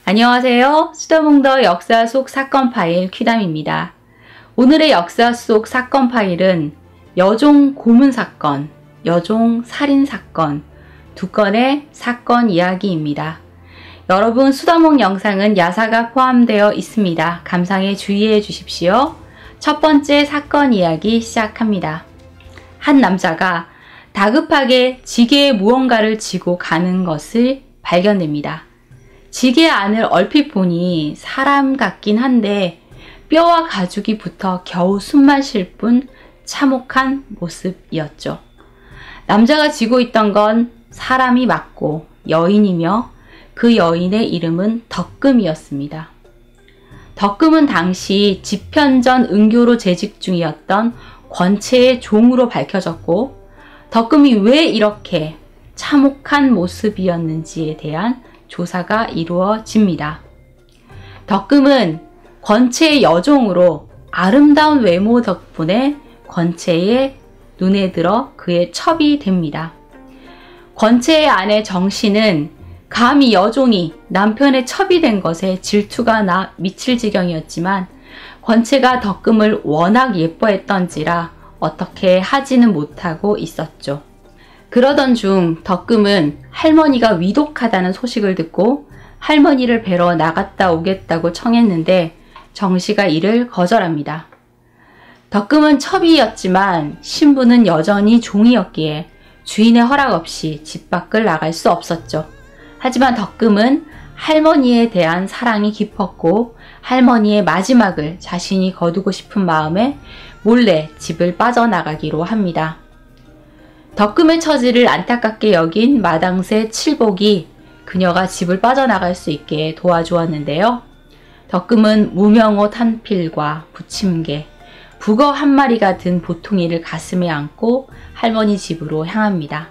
안녕하세요. 수다몽더 역사 속 사건 파일 퀴담입니다. 오늘의 역사 속 사건 파일은 여종 고문 사건, 여종 살인 사건 두 건의 사건 이야기입니다. 여러분, 수다몽 영상은 야사가 포함되어 있습니다. 감상에 주의해 주십시오. 첫 번째 사건 이야기 시작합니다. 한 남자가 다급하게 지게에 무언가를 지고 가는 것을 발견됩니다. 지게 안을 얼핏 보니 사람 같긴 한데 뼈와 가죽이 붙어 겨우 숨만 쉴 뿐 참혹한 모습이었죠. 남자가 지고 있던 건 사람이 맞고 여인이며 그 여인의 이름은 덕금이었습니다. 덕금은 당시 집현전 은교로 재직 중이었던 권채의 종으로 밝혀졌고, 덕금이 왜 이렇게 참혹한 모습이었는지에 대한 조사가 이루어집니다. 덕금은 권채의 여종으로 아름다운 외모 덕분에 권채의 눈에 들어 그의 첩이 됩니다. 권채의 아내 정씨는 감히 여종이 남편의 첩이 된 것에 질투가 나 미칠 지경이었지만 권채가 덕금을 워낙 예뻐했던지라 어떻게 하지는 못하고 있었죠. 그러던 중 덕금은 할머니가 위독하다는 소식을 듣고 할머니를 뵈러 나갔다 오겠다고 청했는데 정씨가 이를 거절합니다. 덕금은 첩이었지만 신부는 여전히 종이었기에 주인의 허락 없이 집 밖을 나갈 수 없었죠. 하지만 덕금은 할머니에 대한 사랑이 깊었고 할머니의 마지막을 자신이 거두고 싶은 마음에 몰래 집을 빠져나가기로 합니다. 덕금의 처지를 안타깝게 여긴 마당새 칠복이 그녀가 집을 빠져나갈 수 있게 도와주었는데요. 덕금은 무명옷 한 필과 부침개, 북어 한 마리가 든 보퉁이를 가슴에 안고 할머니 집으로 향합니다.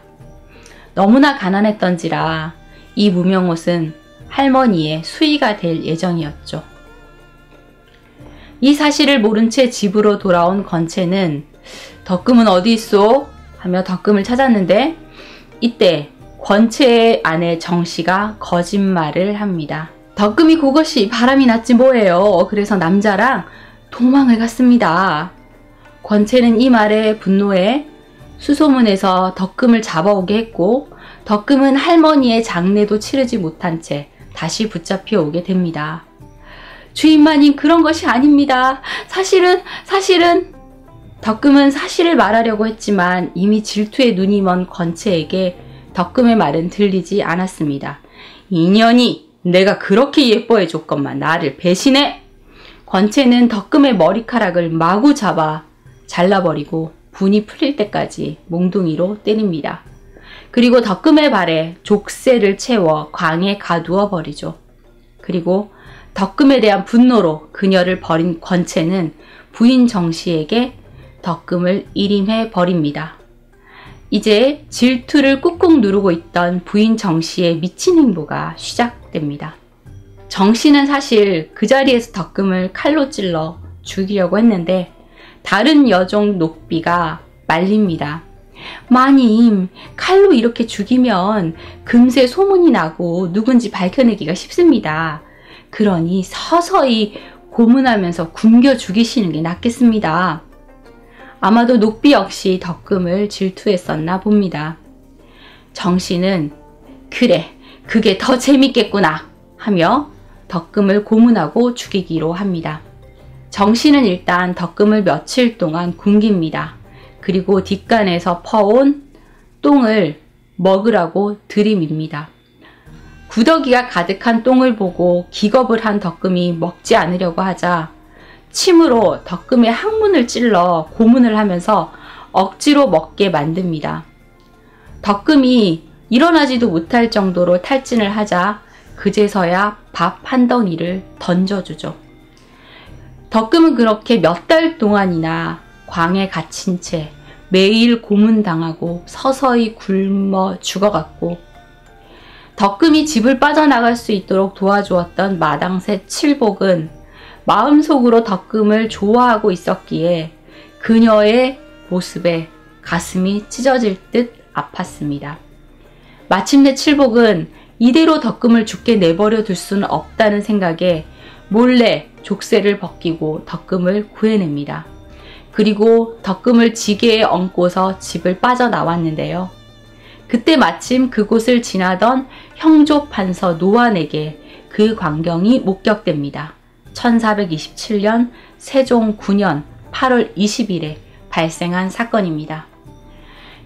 너무나 가난했던지라 이 무명옷은 할머니의 수의가 될 예정이었죠. 이 사실을 모른 채 집으로 돌아온 권채는 덕금은 어디 있어? 하며 덕금을 찾았는데 이때 권채의 아내 정씨가 거짓말을 합니다. 덕금이 그것이 바람이 났지 뭐예요. 그래서 남자랑 도망을 갔습니다. 권채는 이 말에 분노해 수소문에서 덕금을 잡아오게 했고 덕금은 할머니의 장례도 치르지 못한 채 다시 붙잡혀 오게 됩니다. 주인마님, 그런 것이 아닙니다. 사실은 덕금은 사실을 말하려고 했지만 이미 질투에 눈이 먼 권채에게 덕금의 말은 들리지 않았습니다. 인연이 내가 그렇게 예뻐해 줬건만 나를 배신해? 권채는 덕금의 머리카락을 마구 잡아 잘라버리고 분이 풀릴 때까지 몽둥이로 때립니다. 그리고 덕금의 발에 족쇄를 채워 광에 가두어 버리죠. 그리고 덕금에 대한 분노로 그녀를 버린 권채는 부인 정씨에게 덕금을 일임해 버립니다. 이제 질투를 꾹꾹 누르고 있던 부인 정씨의 미친 행보가 시작됩니다. 정씨는 사실 그 자리에서 덕금을 칼로 찔러 죽이려고 했는데 다른 여종 녹비가 말립니다. 마님, 칼로 이렇게 죽이면 금세 소문이 나고 누군지 밝혀내기가 쉽습니다. 그러니 서서히 고문하면서 굶겨 죽이시는 게 낫겠습니다. 아마도 녹비 역시 덕금을 질투했었나 봅니다. 정씨는 그래, 그게 더 재밌겠구나 하며 덕금을 고문하고 죽이기로 합니다. 정씨는 일단 덕금을 며칠 동안 굶깁니다. 그리고 뒷간에서 퍼온 똥을 먹으라고 들이밉니다. 구더기가 가득한 똥을 보고 기겁을 한 덕금이 먹지 않으려고 하자 침으로 덕금의 항문을 찔러 고문을 하면서 억지로 먹게 만듭니다. 덕금이 일어나지도 못할 정도로 탈진을 하자 그제서야 밥 한 덩이를 던져주죠. 덕금은 그렇게 몇 달 동안이나 광에 갇힌 채 매일 고문당하고 서서히 굶어 죽어갔고, 덕금이 집을 빠져나갈 수 있도록 도와주었던 마당새 칠복은 마음속으로 덕금을 좋아하고 있었기에 그녀의 모습에 가슴이 찢어질 듯 아팠습니다. 마침내 칠복은 이대로 덕금을 죽게 내버려 둘 수는 없다는 생각에 몰래 족쇄를 벗기고 덕금을 구해냅니다. 그리고 덕금을 지게에 얹고서 집을 빠져나왔는데요. 그때 마침 그곳을 지나던 형조 판서 노환에게 그 광경이 목격됩니다. 1427년 세종 9년 8월 20일에 발생한 사건입니다.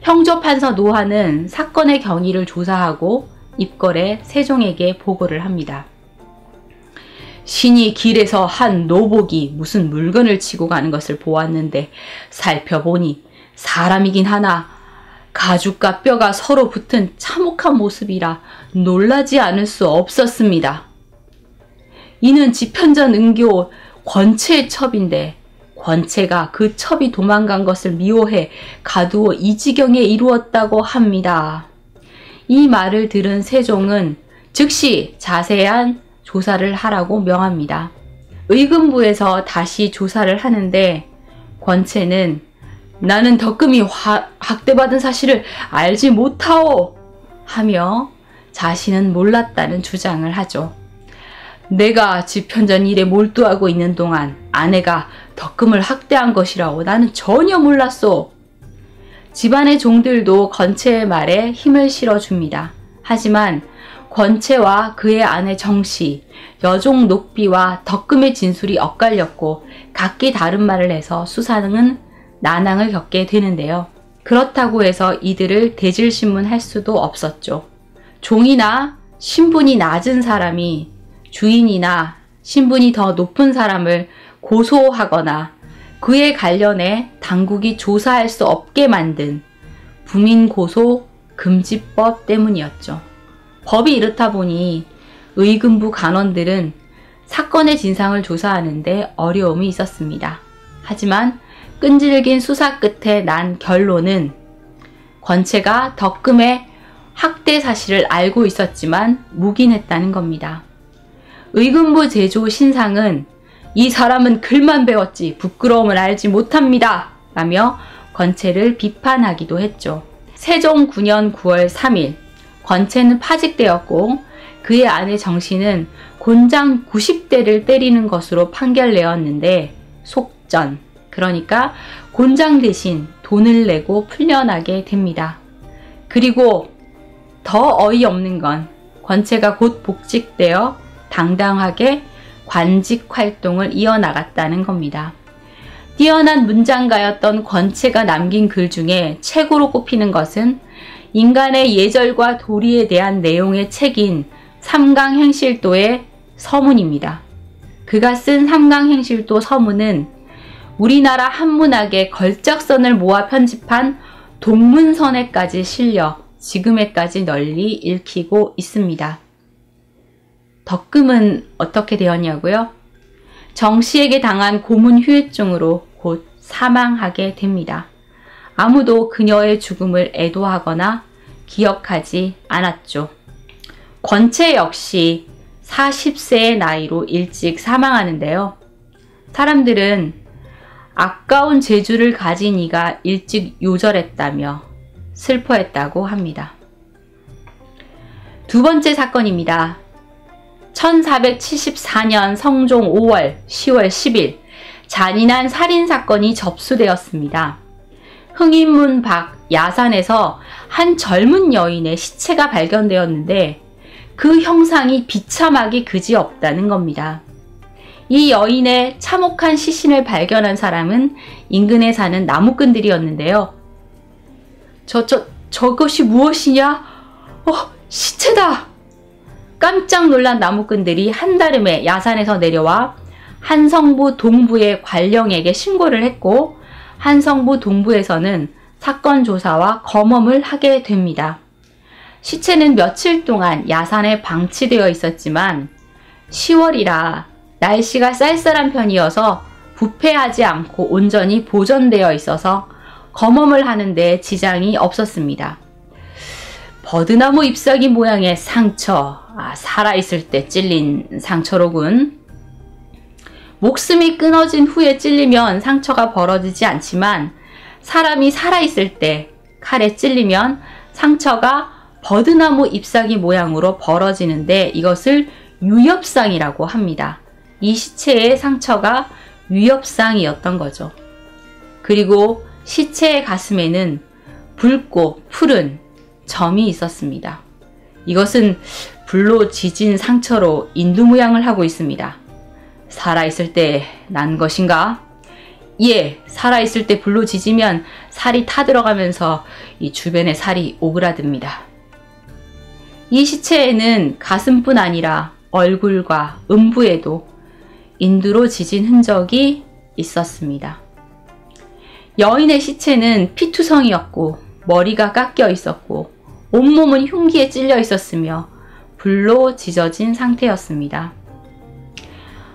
형조판서 노환은 사건의 경위를 조사하고 입궐해 세종에게 보고를 합니다. 신이 길에서 한 노복이 무슨 물건을 치고 가는 것을 보았는데 살펴보니 사람이긴 하나 가죽과 뼈가 서로 붙은 참혹한 모습이라 놀라지 않을 수 없었습니다. 이는 지편전 은교 권채의 첩인데 권채가 그 첩이 도망간 것을 미워해 가두어 이 지경에 이루었다고 합니다. 이 말을 들은 세종은 즉시 자세한 조사를 하라고 명합니다. 의금부에서 다시 조사를 하는데 권채는 나는 덕금이 학대받은 사실을 알지 못하오 하며 자신은 몰랐다는 주장을 하죠. 내가 집현전 일에 몰두하고 있는 동안 아내가 덕금을 학대한 것이라고 나는 전혀 몰랐소. 집안의 종들도 권채의 말에 힘을 실어줍니다. 하지만 권채와 그의 아내 정씨, 여종 녹비와 덕금의 진술이 엇갈렸고 각기 다른 말을 해서 수사는 난항을 겪게 되는데요. 그렇다고 해서 이들을 대질신문할 수도 없었죠. 종이나 신분이 낮은 사람이 주인이나 신분이 더 높은 사람을 고소하거나 그에 관련해 당국이 조사할 수 없게 만든 부민고소 금지법 때문이었죠. 법이 이렇다 보니 의금부 간원들은 사건의 진상을 조사하는데 어려움이 있었습니다. 하지만 끈질긴 수사 끝에 난 결론은 권채가 덕금의 학대 사실을 알고 있었지만 묵인했다는 겁니다. 의금부 제조 신상은 이 사람은 글만 배웠지 부끄러움을 알지 못합니다 라며 권채를 비판하기도 했죠. 세종 9년 9월 3일 권채는 파직되었고 그의 아내 정씨는 곤장 90대를 때리는 것으로 판결내었는데 속전, 그러니까 곤장 대신 돈을 내고 풀려나게 됩니다. 그리고 더 어이없는 건 권채가 곧 복직되어 당당하게 관직 활동을 이어나갔다는 겁니다. 뛰어난 문장가였던 권채가 남긴 글 중에 최고로 꼽히는 것은 인간의 예절과 도리에 대한 내용의 책인 삼강행실도의 서문입니다. 그가 쓴 삼강행실도 서문은 우리나라 한문학의 걸작선을 모아 편집한 동문선에까지 실려 지금에까지 널리 읽히고 있습니다. 덕금은 어떻게 되었냐고요? 정씨에게 당한 고문 후유증으로 곧 사망하게 됩니다. 아무도 그녀의 죽음을 애도하거나 기억하지 않았죠. 권채 역시 40세의 나이로 일찍 사망하는데요. 사람들은 아까운 재주를 가진 이가 일찍 요절했다며 슬퍼했다고 합니다. 두 번째 사건입니다. 1474년 성종 5월, 10월 10일 잔인한 살인사건이 접수되었습니다. 흥인문 밖 야산에서 한 젊은 여인의 시체가 발견되었는데 그 형상이 비참하기 그지없다는 겁니다. 이 여인의 참혹한 시신을 발견한 사람은 인근에 사는 나무꾼들이었는데요. 저것이 무엇이냐? 시체다! 깜짝 놀란 나무꾼들이 한다름에 야산에서 내려와 한성부 동부의 관령에게 신고를 했고 한성부 동부에서는 사건 조사와 검험을 하게 됩니다. 시체는 며칠 동안 야산에 방치되어 있었지만 10월이라 날씨가 쌀쌀한 편이어서 부패하지 않고 온전히 보존되어 있어서 검험을 하는데 지장이 없었습니다. 버드나무 잎사귀 모양의 상처, 살아있을 때 찔린 상처로군. 목숨이 끊어진 후에 찔리면 상처가 벌어지지 않지만 사람이 살아있을 때 칼에 찔리면 상처가 버드나무 잎사귀 모양으로 벌어지는데 이것을 유엽상이라고 합니다. 이 시체의 상처가 유엽상이었던 거죠. 그리고 시체의 가슴에는 붉고 푸른 점이 있었습니다. 이것은 불로 지진 상처로 인두 모양을 하고 있습니다. 살아있을 때 난 것인가? 예, 살아있을 때 불로 지지면 살이 타들어가면서 이 주변에 살이 오그라듭니다. 이 시체에는 가슴뿐 아니라 얼굴과 음부에도 인두로 지진 흔적이 있었습니다. 여인의 시체는 피투성이었고 머리가 깎여 있었고 온몸은 흉기에 찔려 있었으며 불로 지져진 상태였습니다.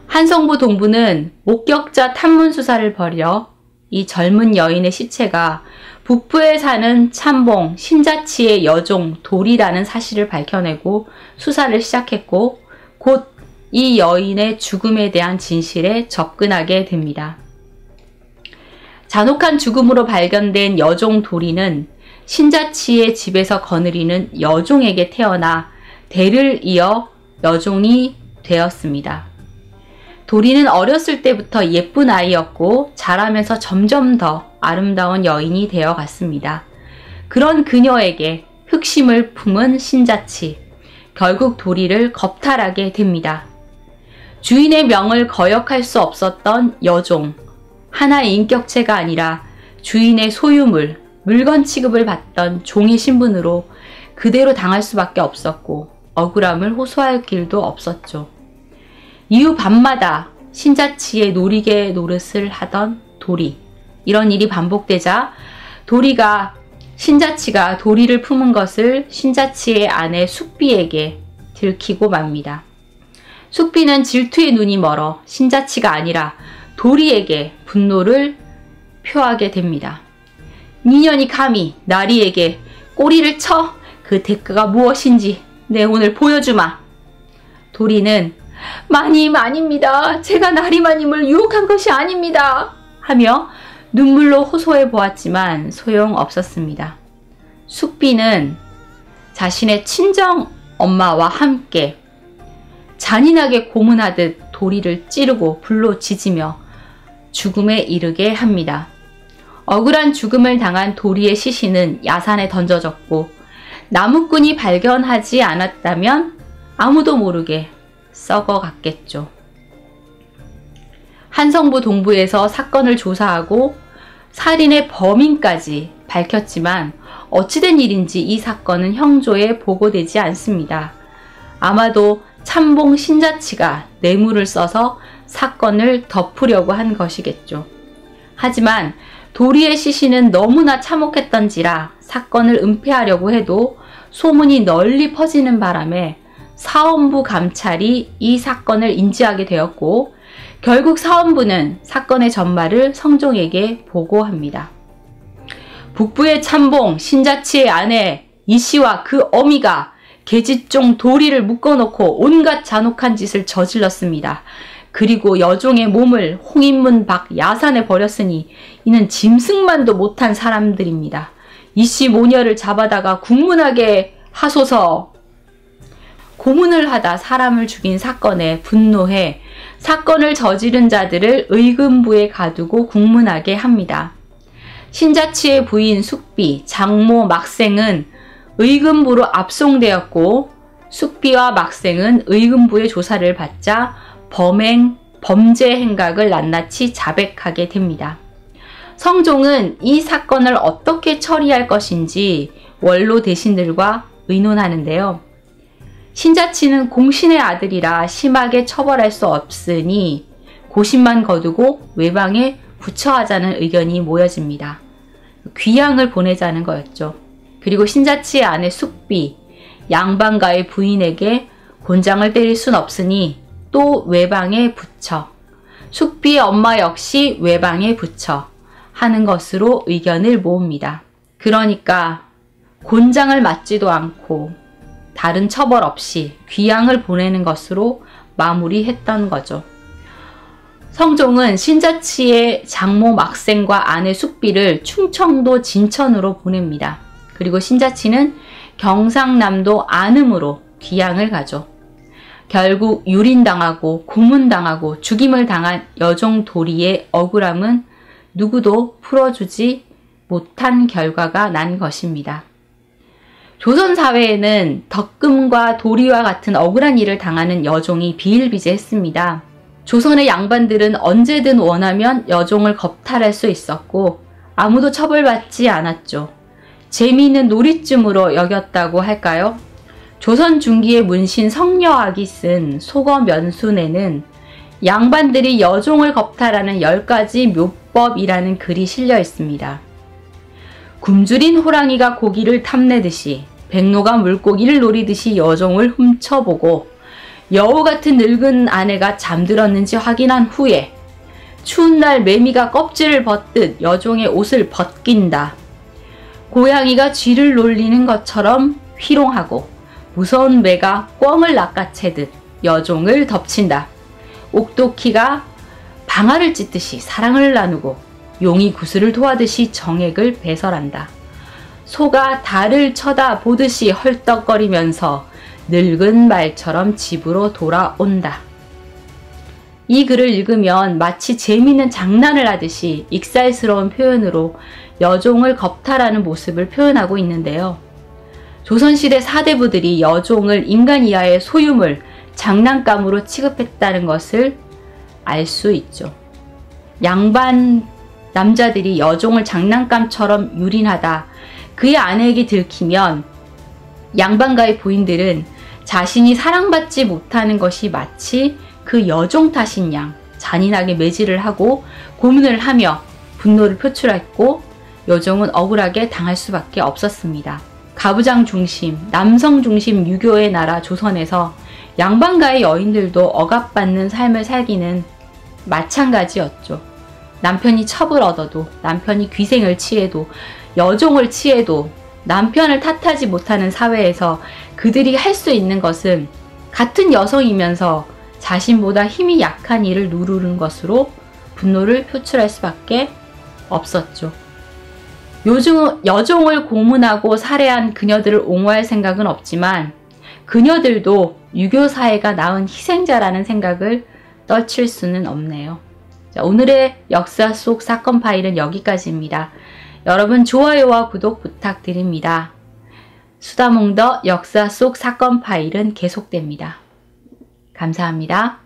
한성부 동부는 목격자 탐문 수사를 벌여 이 젊은 여인의 시체가 북부에 사는 참봉 신자치의 여종 돌이라는 사실을 밝혀내고 수사를 시작했고 곧 이 여인의 죽음에 대한 진실에 접근하게 됩니다. 잔혹한 죽음으로 발견된 여종 도리는 신자치의 집에서 거느리는 여종에게 태어나 대를 이어 여종이 되었습니다. 도리는 어렸을 때부터 예쁜 아이였고 자라면서 점점 더 아름다운 여인이 되어 갔습니다. 그런 그녀에게 흑심을 품은 신자치, 결국 도리를 겁탈하게 됩니다. 주인의 명을 거역할 수 없었던 여종, 하나의 인격체가 아니라 주인의 소유물, 물건 취급을 받던 종의 신분으로 그대로 당할 수밖에 없었고 억울함을 호소할 길도 없었죠. 이후 밤마다 신자치의 놀이개 노릇을 하던 도리. 이런 일이 반복되자 도리가 신자치가 도리를 품은 것을 신자치의 아내 숙비에게 들키고 맙니다. 숙비는 질투의 눈이 멀어 신자치가 아니라 도리에게 분노를 표하게 됩니다. 니년이 감히 나리에게 꼬리를 쳐 그 대가가 무엇인지 내 오늘 보여주마. 도리는 마님 아닙니다. 제가 나리마님을 유혹한 것이 아닙니다. 하며 눈물로 호소해 보았지만 소용없었습니다. 숙비는 자신의 친정 엄마와 함께 잔인하게 고문하듯 도리를 찌르고 불로 지지며 죽음에 이르게 합니다. 억울한 죽음을 당한 도리의 시신은 야산에 던져졌고 나무꾼이 발견하지 않았다면 아무도 모르게 썩어갔겠죠. 한성부 동부에서 사건을 조사하고 살인의 범인까지 밝혔지만 어찌된 일인지 이 사건은 형조에 보고되지 않습니다. 아마도 참봉 신자치가 뇌물을 써서 사건을 덮으려고 한 것이겠죠. 하지만 도리의 시신은 너무나 참혹했던지라 사건을 은폐하려고 해도 소문이 널리 퍼지는 바람에 사원부 감찰이 이 사건을 인지하게 되었고 결국 사원부는 사건의 전말을 성종에게 보고합니다. 북부의 참봉 신자치의 아내 이씨와 그 어미가 계집종 도리를 묶어놓고 온갖 잔혹한 짓을 저질렀습니다. 그리고 여종의 몸을 홍인문 밖 야산에 버렸으니 이는 짐승만도 못한 사람들입니다. 이씨 모녀를 잡아다가 국문하게 하소서. 고문을 하다 사람을 죽인 사건에 분노해 사건을 저지른 자들을 의금부에 가두고 국문하게 합니다. 신자치의 부인 숙비, 장모 막생은 의금부로 압송되었고 숙비와 막생은 의금부의 조사를 받자 범죄 행각을 낱낱이 자백하게 됩니다. 성종은 이 사건을 어떻게 처리할 것인지 원로 대신들과 의논하는데요. 신자치는 공신의 아들이라 심하게 처벌할 수 없으니 고심만 거두고 외방에 부처하자는 의견이 모여집니다. 귀양을 보내자는 거였죠. 그리고 신자치의 아내 숙비, 양반가의 부인에게 곤장을 때릴 순 없으니 또 외방에 붙여, 숙비의 엄마 역시 외방에 붙여 하는 것으로 의견을 모읍니다. 그러니까 곤장을 맞지도 않고 다른 처벌 없이 귀양을 보내는 것으로 마무리했던 거죠. 성종은 신자치의 장모 막생과 아내 숙비를 충청도 진천으로 보냅니다. 그리고 신자치는 경상남도 안흥으로 귀양을 가죠. 결국 유린당하고 고문당하고 죽임을 당한 여종 도리의 억울함은 누구도 풀어주지 못한 결과가 난 것입니다. 조선 사회에는 덕금과 도리와 같은 억울한 일을 당하는 여종이 비일비재했습니다. 조선의 양반들은 언제든 원하면 여종을 겁탈할 수 있었고 아무도 처벌받지 않았죠. 재미있는 놀이쯤으로 여겼다고 할까요? 조선 중기의 문신 성녀학이 쓴 속어면순에는 양반들이 여종을 겁탈하는 10가지 묘법이라는 글이 실려 있습니다. 굶주린 호랑이가 고기를 탐내듯이 백로가 물고기를 노리듯이 여종을 훔쳐보고 여우 같은 늙은 아내가 잠들었는지 확인한 후에 추운 날 매미가 껍질을 벗듯 여종의 옷을 벗긴다. 고양이가 쥐를 놀리는 것처럼 희롱하고 무서운 매가 꿩을 낚아채듯 여종을 덮친다. 옥도키가 방아를 찢듯이 사랑을 나누고 용이 구슬을 토하듯이 정액을 배설한다. 소가 달을 쳐다보듯이 헐떡거리면서 늙은 말처럼 집으로 돌아온다. 이 글을 읽으면 마치 재미있는 장난을 하듯이 익살스러운 표현으로 여종을 겁탈하는 모습을 표현하고 있는데요. 조선시대 사대부들이 여종을 인간 이하의 소유물, 장난감으로 취급했다는 것을 알 수 있죠. 양반 남자들이 여종을 장난감처럼 유린하다 그의 아내에게 들키면 양반가의 부인들은 자신이 사랑받지 못하는 것이 마치 그 여종 탓인 양 잔인하게 매질을 하고 고문을 하며 분노를 표출했고 여종은 억울하게 당할 수밖에 없었습니다. 가부장 중심, 남성 중심 유교의 나라 조선에서 양반가의 여인들도 억압받는 삶을 살기는 마찬가지였죠. 남편이 첩을 얻어도, 남편이 귀생을 취해도, 여종을 취해도 남편을 탓하지 못하는 사회에서 그들이 할 수 있는 것은 같은 여성이면서 자신보다 힘이 약한 이를 누르는 것으로 분노를 표출할 수밖에 없었죠. 요즘 여종을 고문하고 살해한 그녀들을 옹호할 생각은 없지만 그녀들도 유교 사회가 낳은 희생자라는 생각을 떨칠 수는 없네요. 자, 오늘의 역사 속 사건 파일은 여기까지입니다. 여러분 좋아요와 구독 부탁드립니다. 수다몽더 역사 속 사건 파일은 계속됩니다. 감사합니다.